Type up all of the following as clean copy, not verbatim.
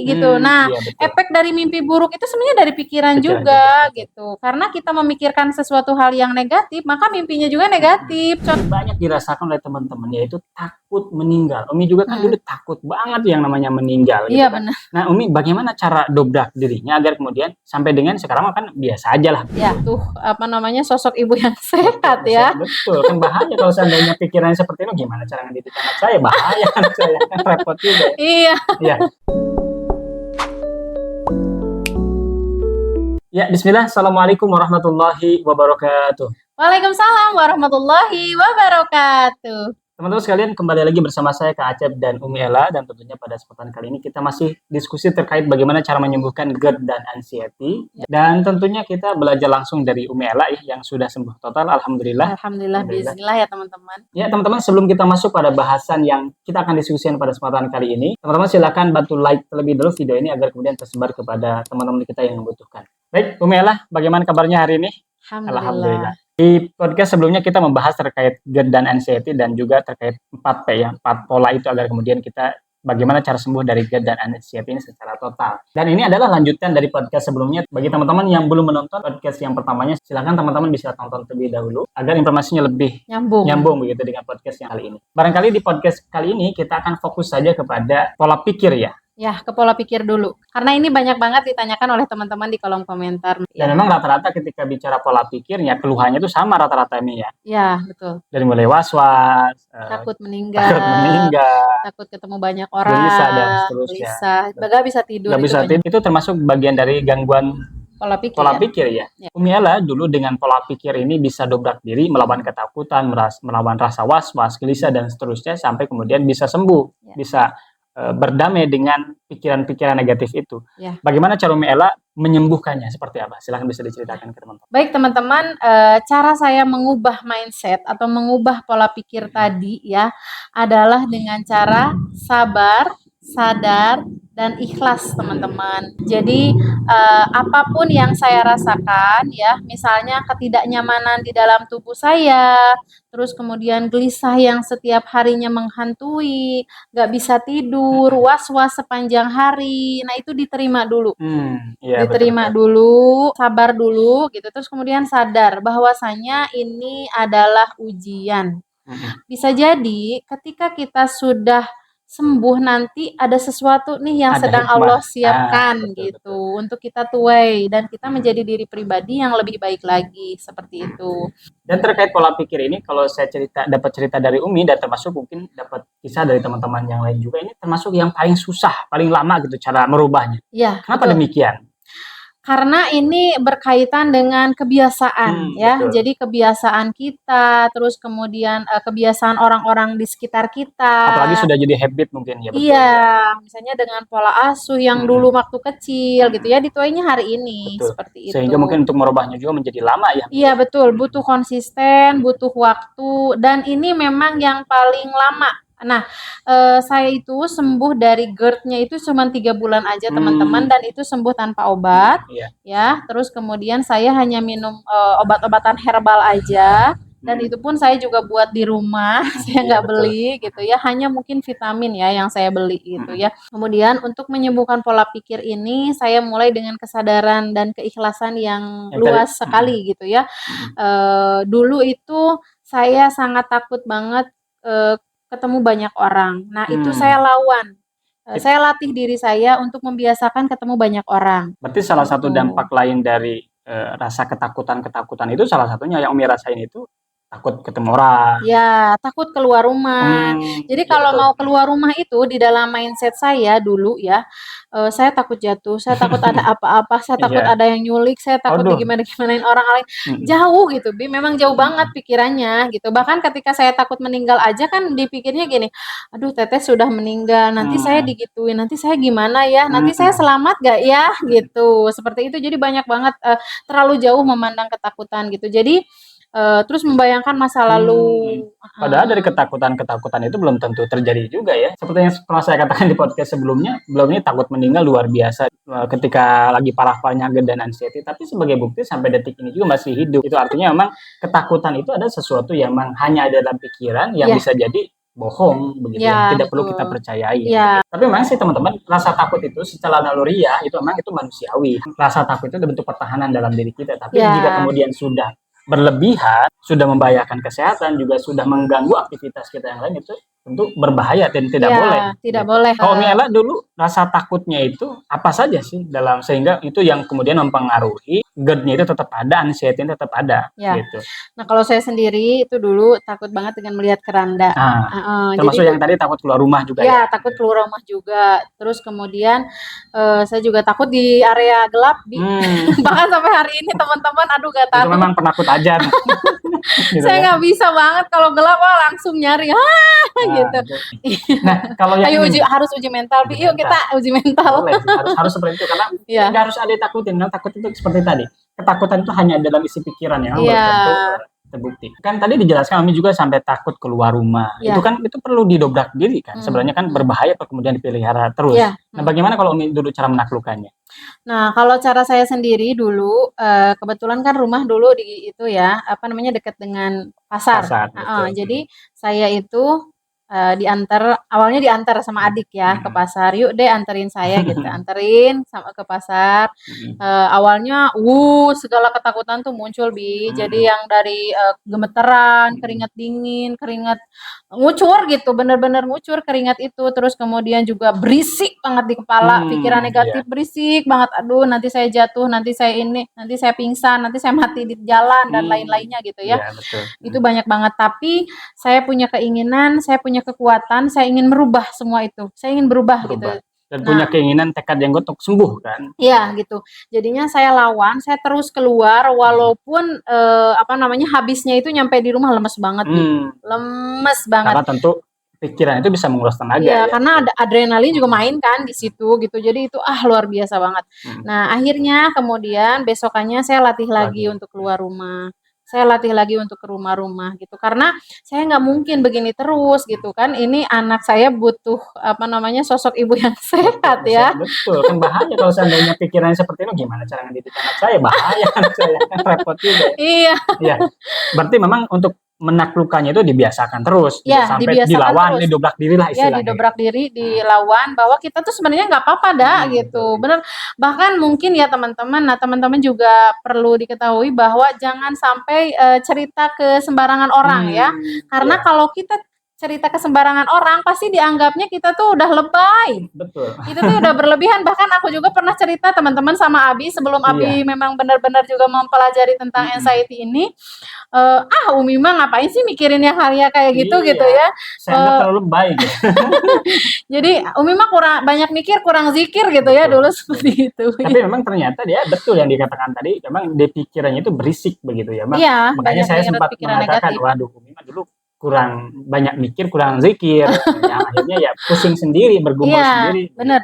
gitu. Nah, Iya betul. efek dari mimpi buruk itu sebenarnya dari pikiran Pikiran juga juga. gitu. Karena kita memikirkan sesuatu hal yang negatif, maka mimpinya juga negatif. Banyak dirasakan oleh teman-teman, yaitu takut meninggal. Umi juga kan dulu takut banget yang namanya meninggal gitu Iya kan. benar. Nah, Umi bagaimana cara dobrak dirinya agar kemudian sampai dengan sekarang mah kan biasa aja lah. Ya, tuh apa namanya sosok ibu yang Betul, sehat ya. betul, kan bahaya kalau seandainya pikirannya seperti itu, gimana cara ngedidik anak saya? Bahaya anak saya, kan repot juga ya. Iya. Iya. Ya, bismillah. Assalamualaikum warahmatullahi wabarakatuh. Waalaikumsalam warahmatullahi wabarakatuh. Teman-teman sekalian, kembali lagi bersama saya Kak Acep dan Umi Ella, dan tentunya pada kesempatan kali ini kita masih diskusi terkait bagaimana cara menyembuhkan GERD dan anxiety. Dan tentunya kita belajar langsung dari Umi Ella yang sudah sembuh total, alhamdulillah. Alhamdulillah, bismillah ya teman-teman. Ya teman-teman, sebelum kita masuk pada bahasan yang kita akan diskusikan pada kesempatan kali ini, teman-teman silakan bantu like terlebih dahulu video ini agar kemudian tersebar kepada teman-teman kita yang membutuhkan. Baik, Umi Ella, bagaimana kabarnya hari ini? Alhamdulillah. Di podcast sebelumnya kita membahas terkait GERD dan anxiety dan juga terkait 4P ya, 4 pola itu agar kemudian kita bagaimana cara sembuh dari GERD dan anxiety ini secara total. Dan ini adalah lanjutan dari podcast sebelumnya. Bagi teman-teman yang belum menonton podcast yang pertamanya, silakan teman-teman bisa tonton terlebih dahulu agar informasinya lebih nyambung begitu dengan podcast yang kali ini. Barangkali di podcast kali ini kita akan fokus saja kepada pola pikir ya. Ya, ke pola pikir dulu. Karena ini banyak banget ditanyakan oleh teman-teman di kolom komentar. Dan memang rata-rata ketika bicara pola pikirnya, keluhannya itu sama rata-rata ini ya. Ya, betul. Dari mulai was-was, takut meninggal, takut ketemu banyak orang, gelisah dan seterusnya. Gak bisa tidur. Gak bisa tidur, itu termasuk bagian dari gangguan pola pikir ya. Umi Ella dulu dengan pola pikir ini bisa dobrak diri, melawan ketakutan, melawan rasa was-was, gelisah dan seterusnya sampai kemudian bisa sembuh, bisa berdamai dengan pikiran-pikiran negatif itu. Bagaimana cara Umi Ella menyembuhkannya seperti apa? Silahkan bisa diceritakan ke teman-teman. Baik teman-teman, cara saya mengubah mindset atau mengubah pola pikir tadi ya adalah dengan cara sabar, sadar, dan ikhlas teman-teman. Jadi apapun yang saya rasakan ya, misalnya ketidaknyamanan di dalam tubuh saya, terus kemudian gelisah yang setiap harinya menghantui, gak bisa tidur, was-was sepanjang hari, nah itu diterima dulu. Diterima dulu, sabar dulu gitu, terus kemudian sadar bahwasanya ini adalah ujian. Bisa jadi ketika kita sudah sembuh nanti ada sesuatu nih yang sedang Allah siapkan betul. Untuk kita tuai dan kita menjadi diri pribadi yang lebih baik lagi seperti itu. Dan terkait pola pikir ini, kalau saya dapat cerita dari Umi dan termasuk mungkin dapat kisah dari teman-teman yang lain juga, ini termasuk yang paling susah, paling lama gitu cara merubahnya. Ya, kenapa betul. Demikian? Karena ini berkaitan dengan kebiasaan ya. Betul. Jadi kebiasaan kita, terus kemudian kebiasaan orang-orang di sekitar kita. Apalagi sudah jadi habit mungkin ya. Betul, iya, misalnya dengan pola asuh yang dulu waktu kecil gitu ya, dituainya hari ini. Betul. Seperti itu. Sehingga mungkin untuk merubahnya juga menjadi lama ya. Iya betul, butuh konsisten, butuh waktu, dan ini memang yang paling lama. Nah, saya itu sembuh dari GERD-nya itu cuma 3 bulan aja teman-teman, dan itu sembuh tanpa obat, ya. Terus kemudian saya hanya minum obat-obatan herbal aja, dan itu pun saya juga buat di rumah, saya nggak beli gitu ya, hanya mungkin vitamin ya yang saya beli gitu ya. Kemudian untuk menyembuhkan pola pikir ini, saya mulai dengan kesadaran dan keikhlasan yang luas sekali gitu ya. Dulu itu saya sangat takut banget ketemu banyak orang. Nah, itu saya lawan. Saya latih diri saya untuk membiasakan ketemu banyak orang. Berarti salah satu dampak lain dari rasa ketakutan itu salah satunya yang Umi rasain itu takut ketemu orang. Ya, takut keluar rumah. Jadi kalau mau keluar rumah itu di dalam mindset saya dulu ya, saya takut jatuh, saya takut ada apa-apa, saya takut ada yang nyulik, saya takut digimana-gimanain orang lain. Jauh gitu, Bi. Memang jauh banget pikirannya gitu. Bahkan ketika saya takut meninggal aja kan dipikirnya gini, aduh Teteh sudah meninggal, nanti saya digituin, nanti saya gimana ya, nanti saya selamat gak ya gitu. Seperti itu, jadi banyak banget terlalu jauh memandang ketakutan gitu. Jadi terus membayangkan masa lalu. Padahal dari ketakutan itu belum tentu terjadi juga ya. Seperti yang pernah saya katakan di podcast sebelumnya, belum ini takut meninggal luar biasa ketika lagi parah-parahnya GERD dan anxiety. Tapi sebagai bukti sampai detik ini juga masih hidup. Itu artinya memang ketakutan itu ada sesuatu yang memang hanya ada dalam pikiran yang bisa jadi bohong begitu Ya, yang tidak perlu kita betul. percayai. Ya, Tapi memang sih teman-teman, rasa takut itu secara naluriah itu memang itu manusiawi. Rasa takut itu bentuk pertahanan dalam diri kita. Tapi jika ya, kemudian sudah berlebihan, sudah membahayakan kesehatan, juga sudah mengganggu aktivitas kita yang lain, itu tentu berbahaya dan tidak boleh. ya, tidak Gitu. boleh. Kalau Miela dulu rasa takutnya itu apa saja sih dalam sehingga itu yang kemudian mempengaruhi GERD-nya itu tetap ada, anxiety-nya tetap ada Ya. gitu. Nah, kalau saya sendiri itu dulu takut banget dengan melihat keranda. Nah, Jadi termasuk yang tadi takut keluar rumah juga ya ya. takut keluar rumah juga. Terus kemudian saya juga takut di area gelap. Bahkan sampai hari ini teman-teman, aduh gak Itu tahu. memang penakut aja. Gitu Saya ya. nggak bisa banget kalau gelap, langsung nyari, gitu. Nah, kalau yang Ayo ini harus uji mental, Bi. Yuk kita uji mental. boleh sih, harus seperti itu karena Iya. nggak harus ada takutin. Nah, takut itu seperti tadi. Ketakutan itu hanya dalam isi pikiran yang belum Iya. tentu terbukti. Kan tadi dijelaskan Ami juga sampai takut keluar rumah. Iya. Itu perlu didobrak diri kan. Sebenarnya kan berbahaya kalau kemudian dipelihara terus. Iya. Nah, bagaimana kalau Umi dulu cara menaklukkannya? Nah, kalau cara saya sendiri dulu, kebetulan kan rumah dulu di itu ya, apa namanya, dekat dengan pasar. Betul. Jadi saya itu awalnya diantar sama adik ya ke pasar. Yuk deh anterin saya gitu, anterin sama ke pasar. Awalnya, segala ketakutan tuh muncul, Bi. Jadi yang dari gemeteran, keringat dingin, keringat ngucur gitu, bener-bener ngucur keringat itu. Terus kemudian juga berisik banget di kepala, pikiran negatif berisik banget. Aduh, nanti saya jatuh, nanti saya ini, nanti saya pingsan, nanti saya mati di jalan dan lain-lainnya gitu ya. Iya, betul. Itu banyak banget. Tapi saya punya keinginan, saya punya kekuatan, saya ingin merubah semua itu. Saya ingin berubah. Gitu. Dan punya keinginan tekad yang kuat untuk sembuh kan? Iya gitu. Jadinya saya lawan, saya terus keluar walaupun habisnya itu nyampe di rumah lemes banget, lemes banget. Karena tentu pikiran itu bisa menguras tenaga. Iya, karena ada adrenalin juga main kan di situ gitu. Jadi itu luar biasa banget. Nah, akhirnya kemudian besokannya saya latih lagi untuk keluar rumah. Saya latih lagi untuk ke rumah-rumah gitu. Karena saya nggak mungkin begini terus gitu kan. Ini anak saya butuh sosok ibu yang sehat ya. Betul, kan bahaya kalau seandainya pikirannya seperti itu, gimana cara ngedidik anak saya? Bahaya anak saya, kan repot juga. Iya. Berarti memang untuk menaklukkannya itu dibiasakan terus, sampai dilawan, terus. Didobrak diri lah istilahnya. Ya, didobrak diri, dilawan, bahwa kita tuh sebenarnya nggak apa-apa gitu. Bener. Bahkan mungkin ya teman-teman, teman-teman juga perlu diketahui bahwa jangan sampai cerita ke sembarangan orang ya. Karena kalau kita cerita ke sembarangan orang, pasti dianggapnya kita tuh udah lebay. Betul. Itu tuh udah berlebihan. Bahkan aku juga pernah cerita teman-teman sama Abi sebelum Abi memang benar-benar juga mempelajari tentang anxiety ini. Umi mah ngapain sih mikirin yang hal-hal kayak gitu ya. Saya nggak terlalu lebay gitu. Jadi Umi mah banyak mikir, kurang zikir gitu ya dulu seperti itu. Tapi memang ternyata dia betul yang dikatakan tadi, memang di pikirannya itu berisik begitu ya. Iya, makanya saya sempat mengatakan, waduh Umi mah dulu kurang banyak mikir, kurang zikir, akhirnya ya pusing sendiri, bergumul sendiri. Benar.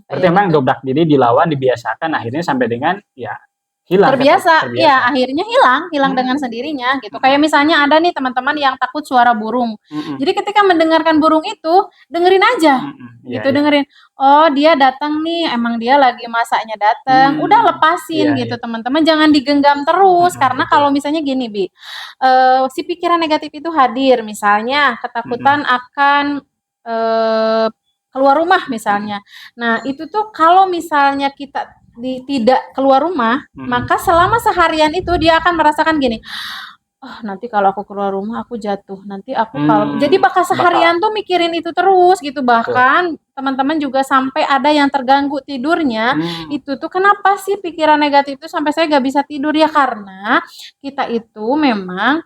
Berarti memang dobrak diri, dilawan, dibiasakan, akhirnya sampai dengan hilang. Terbiasa. Akhirnya hilang dengan sendirinya gitu. Kayak misalnya ada nih teman-teman yang takut suara burung. Jadi ketika mendengarkan burung itu, dengerin aja. Dengerin. Oh, dia datang nih, emang dia lagi masaknya datang. Udah lepasin gitu teman-teman, jangan digenggam terus karena kalau misalnya gini, Bi. Si pikiran negatif itu hadir, misalnya ketakutan akan keluar rumah misalnya. Nah, itu tuh kalau misalnya kita tidak keluar rumah, maka selama seharian itu dia akan merasakan gini, nanti kalau aku keluar rumah aku jatuh, nanti aku jadi bakal seharian tuh mikirin itu terus gitu. Bahkan teman-teman juga sampai ada yang terganggu tidurnya. Itu tuh kenapa sih pikiran negatif itu sampai saya gak bisa tidur ya, karena kita itu memang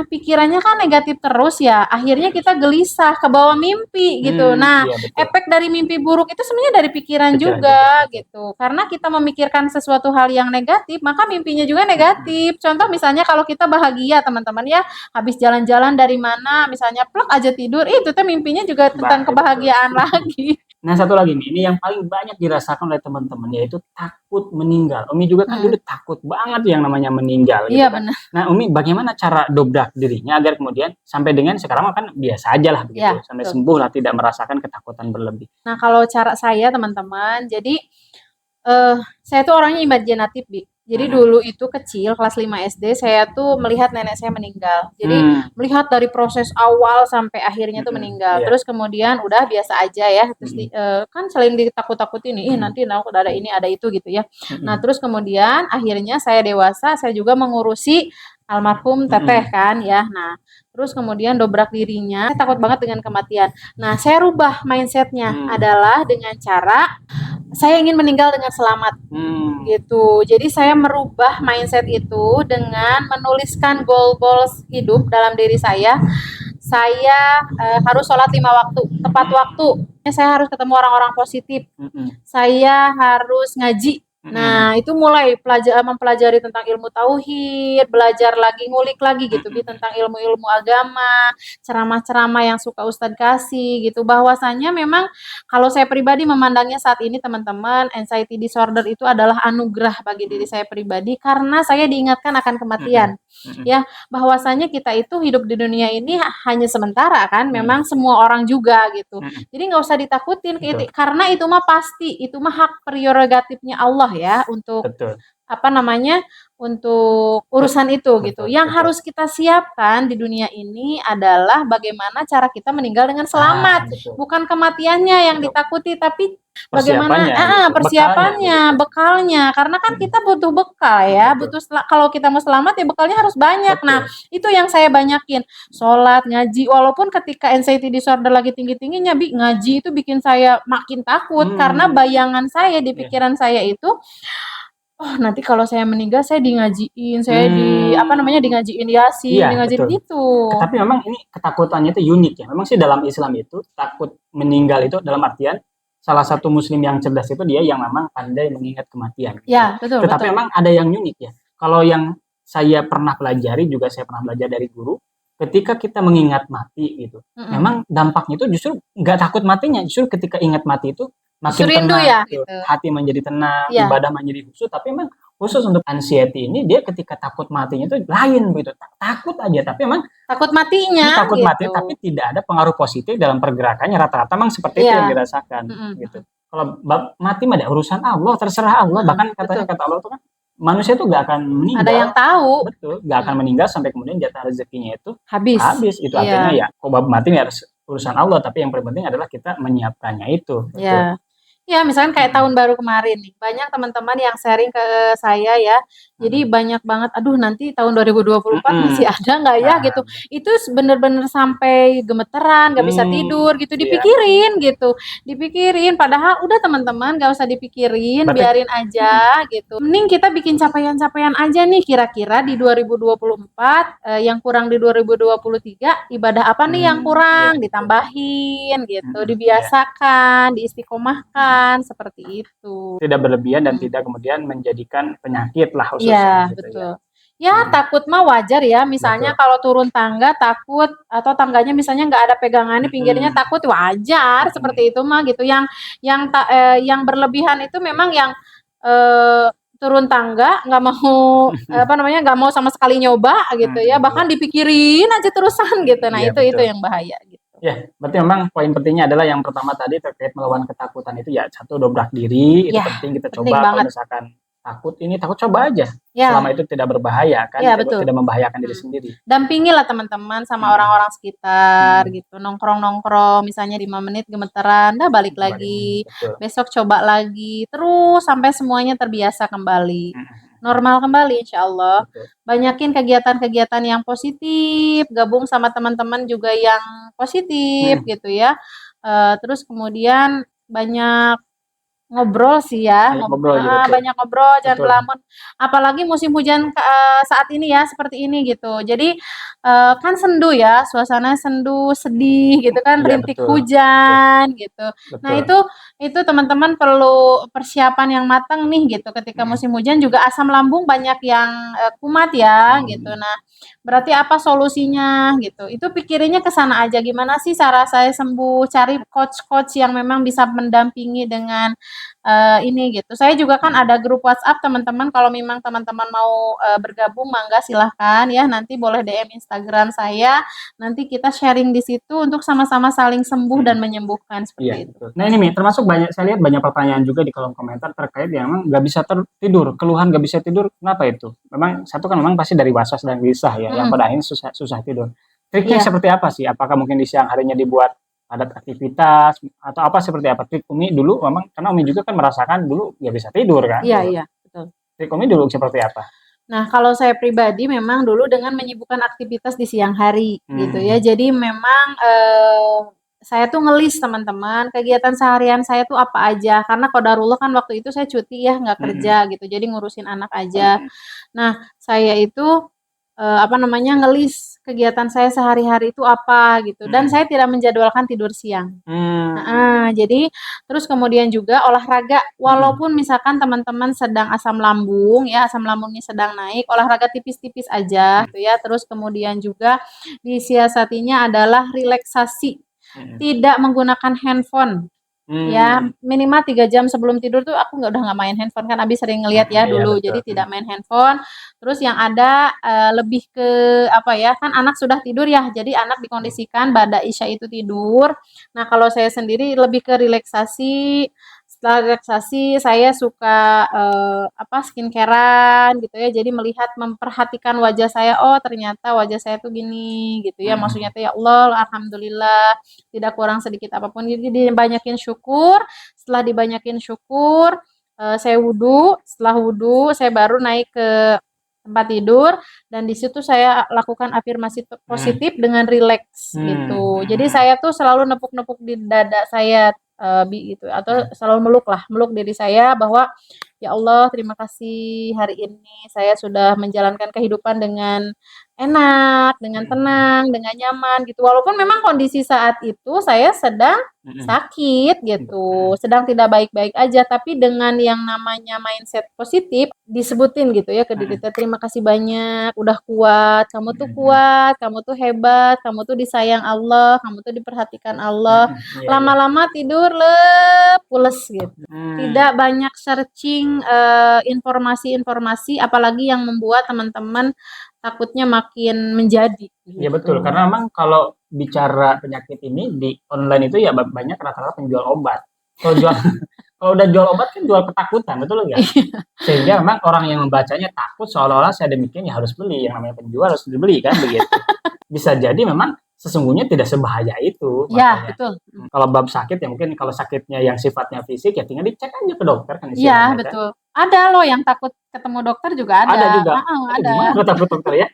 pikirannya kan negatif terus ya, akhirnya kita gelisah, ke bawah mimpi gitu. Nah, efek dari mimpi buruk itu sebenarnya dari pikiran juga gitu. Karena kita memikirkan sesuatu hal yang negatif, maka mimpinya juga negatif. Contoh misalnya kalau kita bahagia teman-teman ya, habis jalan-jalan dari mana, misalnya plek aja tidur, itu tuh mimpinya juga tentang kebahagiaan lagi. Nah, satu lagi nih, ini yang paling banyak dirasakan oleh teman-teman, yaitu takut meninggal. Umi juga kan dulu takut banget yang namanya meninggal. Iya, gitu kan. benar. Nah, Umi bagaimana cara dobrak dirinya agar kemudian sampai dengan sekarang kan biasa aja lah begitu, sampai sembuh lah, tidak merasakan ketakutan berlebih. Nah, kalau cara saya teman-teman, jadi saya tuh orangnya imajinatif, Bi. Jadi dulu itu kecil kelas 5 SD saya tuh melihat nenek saya meninggal. Jadi melihat dari proses awal sampai akhirnya tuh meninggal. Iya. Terus kemudian udah biasa aja ya. Terus kan selain ditakut-takutin nih, nanti aku ada ini ada itu gitu ya. Nah, terus kemudian akhirnya saya dewasa, saya juga mengurusi almarhum teteh kan ya. Nah, terus kemudian dobrak dirinya, saya takut banget dengan kematian. Nah, saya rubah mindsetnya adalah dengan cara saya ingin meninggal dengan selamat gitu. Jadi saya merubah mindset itu dengan menuliskan goals hidup dalam diri saya. Saya harus sholat 5 waktu, tepat waktu. Saya harus ketemu orang-orang positif. Saya harus ngaji. Nah, itu mulai mempelajari tentang ilmu tauhid, belajar lagi, ngulik lagi gitu tentang ilmu-ilmu agama, ceramah-ceramah yang suka Ustadz kasih gitu. Bahwasanya memang kalau saya pribadi memandangnya saat ini teman-teman, anxiety disorder itu adalah anugerah bagi diri saya pribadi karena saya diingatkan akan kematian. Ya, bahwasanya kita itu hidup di dunia ini hanya sementara kan, memang semua orang juga gitu. Jadi nggak usah ditakutin karena itu mah pasti, itu mah hak prerogatifnya Allah ya untuk untuk urusan itu gitu. Yang harus kita siapkan di dunia ini adalah bagaimana cara kita meninggal dengan selamat, bukan kematiannya yang ditakuti, tapi bagaimana persiapannya, bekalnya, karena kan kita butuh bekal ya, kalau kita mau selamat ya bekalnya harus banyak. Nah, itu yang saya banyakin, sholat, ngaji, walaupun ketika anxiety disorder lagi tinggi-tingginya, ngaji itu bikin saya makin takut karena bayangan saya di pikiran saya itu, oh nanti kalau saya meninggal saya di ngajiin, saya di ngajiin Yasin, di ngajiin itu. Tapi memang ini ketakutannya itu unik ya. Memang sih dalam Islam itu takut meninggal itu dalam artian salah satu muslim yang cerdas itu dia yang memang pandai mengingat kematian. Ya, betul. Tetapi memang ada yang unik ya. Kalau yang saya pernah pelajari, juga saya pernah belajar dari guru, ketika kita mengingat mati gitu, memang dampaknya itu justru nggak takut matinya, justru ketika ingat mati itu makin tenang, ya, gitu. hati menjadi tenang, ibadah menjadi khusyuk. Tapi memang khusus untuk anxiety ini dia ketika takut matinya itu lain begitu, takut aja, tapi memang takut matinya, takut mati, tapi tidak ada pengaruh positif dalam pergerakannya. Rata-rata memang seperti itu yang dirasakan, gitu. Kalau mati mah urusan Allah, terserah Allah. Bahkan katanya kata Allah itu kan manusia itu gak akan meninggal. Ada yang tahu. Betul, gak akan meninggal sampai kemudian jatah rezekinya itu habis. Itu artinya ya, kalau mati ya harus urusan Allah, tapi yang paling penting adalah kita menyiapkannya itu. Iya. Ya, misalkan kayak tahun baru kemarin nih, banyak teman-teman yang sharing ke saya ya. Jadi banyak banget, aduh nanti tahun 2024 masih ada nggak ya gitu. Itu bener-bener sampai gemeteran, nggak bisa tidur gitu, dipikirin gitu. Dipikirin, padahal udah teman-teman nggak usah dipikirin, biarin aja gitu. Mending kita bikin capaian-capaian aja nih kira-kira di 2024, yang kurang di 2023, ibadah apa nih yang kurang, ditambahin gitu, dibiasakan, diistiqomahkan. Seperti itu. Tidak berlebihan dan tidak kemudian menjadikan penyakit lah khususnya. Iya, gitu betul. Ya, takut mah wajar ya. Misalnya kalau turun tangga takut atau tangganya misalnya nggak ada pegangannya, pinggirnya takut, wajar seperti itu mah gitu. Yang berlebihan itu memang yang turun tangga nggak mau nggak mau sama sekali nyoba gitu ya. Bahkan dipikirin aja terusan gitu. Nah, itu yang bahaya gitu. Ya, berarti memang poin pentingnya adalah yang pertama tadi terkait melawan ketakutan itu ya, satu dobrak diri, itu penting kita coba. Kalau misalkan takut coba aja. Selama itu tidak berbahaya kan, tidak membahayakan diri sendiri. Dampingilah teman-teman sama orang-orang sekitar gitu. Nongkrong-nongkrong misalnya 5 menit gemeteran, dah balik lagi. Besok coba lagi, terus sampai semuanya terbiasa kembali. Normal kembali insya Allah. Banyakin kegiatan-kegiatan yang positif, gabung sama teman-teman juga yang positif gitu ya. Terus kemudian banyak ngobrol sih ya, banyak ngobrol, jangan ngelamun. Apalagi musim hujan saat ini ya, seperti ini gitu. Jadi kan sendu ya, suasana sendu, sedih gitu kan, rintik hujan gitu. Nah, itu teman-teman perlu persiapan yang matang nih gitu. Ketika musim hujan juga asam lambung banyak yang kumat ya gitu. Nah, berarti apa solusinya gitu. Itu pikirinnya ke sana aja, gimana sih cara saya sembuh, cari coach-coach yang memang bisa mendampingi dengan ini gitu. Saya juga kan ada grup WhatsApp teman-teman, kalau memang teman-teman mau bergabung mangga silahkan ya, nanti boleh DM Instagram saya, nanti kita sharing di situ untuk sama-sama saling sembuh dan menyembuhkan Iya, seperti itu. betul. Nah ini Mi, termasuk banyak, saya lihat banyak pertanyaan juga di kolom komentar terkait yang memang nggak bisa tidur, keluhan nggak bisa tidur, kenapa itu? Memang satu kan memang pasti dari was-was dan gelisah ya, yang pada akhirnya susah, susah tidur. Triknya Iya. seperti apa sih? Apakah mungkin di siang harinya dibuat padat aktivitas atau apa seperti apa? Trik Umi dulu memang karena Umi juga kan merasakan dulu nggak bisa tidur kan? Iya, iya, betul. Trik Umi dulu seperti apa? Nah, kalau saya pribadi memang dulu dengan menyibukkan aktivitas di siang hari gitu ya. Jadi memang saya tuh ngelis teman-teman kegiatan seharian saya tuh apa aja karena qadarullah kan waktu itu saya cuti ya nggak kerja gitu. Jadi ngurusin anak aja. Nah, saya itu apa namanya ngelis kegiatan saya sehari-hari itu apa gitu dan saya tidak menjadwalkan tidur siang. Jadi terus kemudian juga olahraga walaupun misalkan teman-teman sedang asam lambung ya, asam lambungnya sedang naik, olahraga tipis-tipis aja gitu ya. Terus kemudian juga disiasatinya adalah relaksasi, tidak menggunakan handphone. Ya, minimal 3 jam sebelum tidur tuh aku udah nggak main handphone kan Abi sering ngelihat ya Iya, dulu, betul. jadi tidak main handphone. Terus yang ada lebih ke apa ya, kan anak sudah tidur ya, jadi anak dikondisikan ba'da isya itu tidur. Nah, kalau saya sendiri lebih ke relaksasi. Setelah relaksasi saya suka apa skincare-an gitu ya. Jadi melihat memperhatikan wajah saya, oh ternyata wajah saya tuh gini gitu ya. Maksudnya tuh ya Allah, alhamdulillah tidak kurang sedikit apapun. Jadi dibanyakin syukur. Setelah dibanyakin syukur, saya wudhu. Setelah wudhu, saya baru naik ke tempat tidur dan di situ saya lakukan afirmasi positif dengan rileks gitu. Jadi saya tuh selalu nepuk-nepuk di dada saya gitu atau selalu meluk diri saya bahwa ya Allah terima kasih hari ini saya sudah menjalankan kehidupan dengan enak, dengan tenang, dengan nyaman gitu. Walaupun memang kondisi saat itu saya sedang sakit gitu, sedang tidak baik-baik aja, tapi dengan yang namanya mindset positif disebutin gitu ya ke diri kita, terima kasih banyak, udah kuat, kamu tuh hebat, kamu tuh disayang Allah, kamu tuh diperhatikan Allah. Lama-lama tidur pules gitu. Tidak banyak searching informasi-informasi, apalagi yang membuat teman-teman takutnya makin menjadi. Iya betul, karena memang kalau bicara penyakit ini di online itu ya banyak rata-rata penjual obat. Kalau jual kalau udah jual obat kan jual ketakutan, betul nggak? Sehingga memang orang yang membacanya takut seolah-olah saya demikian ya harus beli, yang namanya penjual harus dibeli kan begitu. Bisa jadi memang sesungguhnya tidak sebahaya itu. Ya, Makanya. betul. Kalau bab sakit ya mungkin kalau sakitnya yang sifatnya fisik ya tinggal dicek aja ke dokter kan Iya, istilahnya kan. betul. Ada loh yang takut ketemu dokter juga ada. Ada juga. Ada. Gimana takut dokter ya?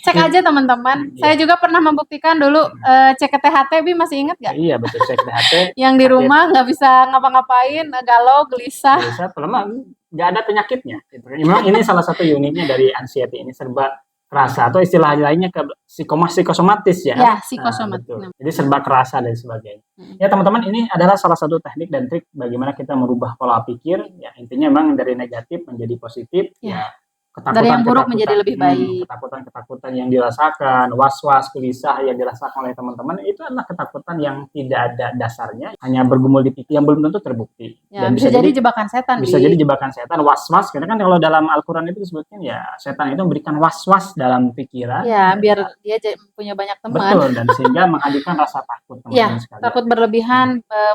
Cek aja teman-teman. Saya juga pernah membuktikan dulu cek ke THT, Bi masih inget gak? Iya betul, cek THT. Yang di rumah nggak bisa ngapa-ngapain, galau, gelisah. Gelisah, memang nggak ada penyakitnya. Gitu. Memang ini salah satu uniknya dari anxiety ini serba kerasa atau istilah lainnya ke psikosomatis ya. Ya, psikosomatis. Betul. Jadi serba kerasa dan sebagainya. Ya teman-teman, ini adalah salah satu teknik dan trik bagaimana kita merubah pola pikir. Ya intinya memang dari negatif menjadi positif. Ya dari yang buruk menjadi lebih baik. Ketakutan yang dirasakan, was-was, gelisah yang dirasakan oleh teman-teman itu adalah ketakutan yang tidak ada dasarnya, hanya bergumul di pikiran yang belum tentu terbukti. Ya, dan bisa jadi jebakan setan. Bisa jadi jebakan setan, was-was. Karena kan kalau dalam Al-Quran itu disebutkan ya setan itu memberikan was-was dalam pikiran. Ya, biar dia punya banyak teman. Betul, dan sehingga menghadirkan rasa takut teman-teman sekalian. Takut berlebihan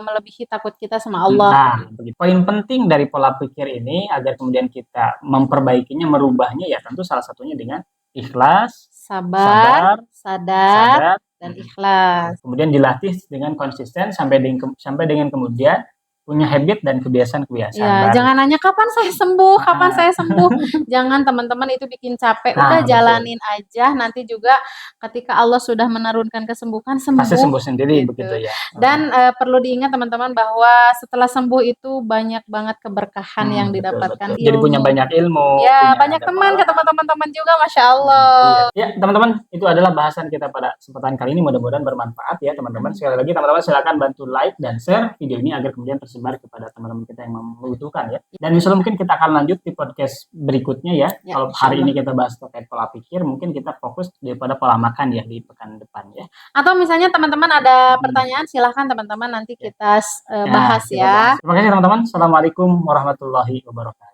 melebihi takut kita sama Allah. Nah, poin penting dari pola pikir ini agar kemudian kita memperbaikinya, merubahnya ya tentu salah satunya dengan ikhlas, sabar, sadar, dan ikhlas. Kemudian dilatih dengan konsisten sampai dengan kemudian punya habit dan kebiasaan-kebiasaan. Ya, jangan nanya kapan saya sembuh, kapan saya sembuh. Jangan teman-teman itu bikin capek. Udah jalanin aja. Nanti juga ketika Allah sudah menurunkan kesembuhan, sembuh. Pasti sembuh sendiri gitu. Begitu ya. Dan perlu diingat teman-teman bahwa setelah sembuh itu banyak banget keberkahan yang didapatkan. Betul. Jadi punya banyak ilmu. Ya, banyak teman, ketemu teman-teman juga, Masya Allah. Ya, teman-teman, itu adalah bahasan kita pada kesempatan kali ini. Mudah-mudahan bermanfaat ya teman-teman. Sekali lagi teman-teman silakan bantu like dan share video ini agar kemudian tersebar tersebar kepada teman-teman kita yang membutuhkan ya. Dan insya Allah mungkin kita akan lanjut di podcast berikutnya ya. Ya, Kalau hari ini kita bahas terkait pola pikir, mungkin kita fokus daripada pola makan ya di pekan depan ya. Atau misalnya teman-teman ada pertanyaan, silahkan teman-teman nanti kita bahas Kita ya. bahas. Terima kasih teman-teman. Assalamualaikum warahmatullahi wabarakatuh.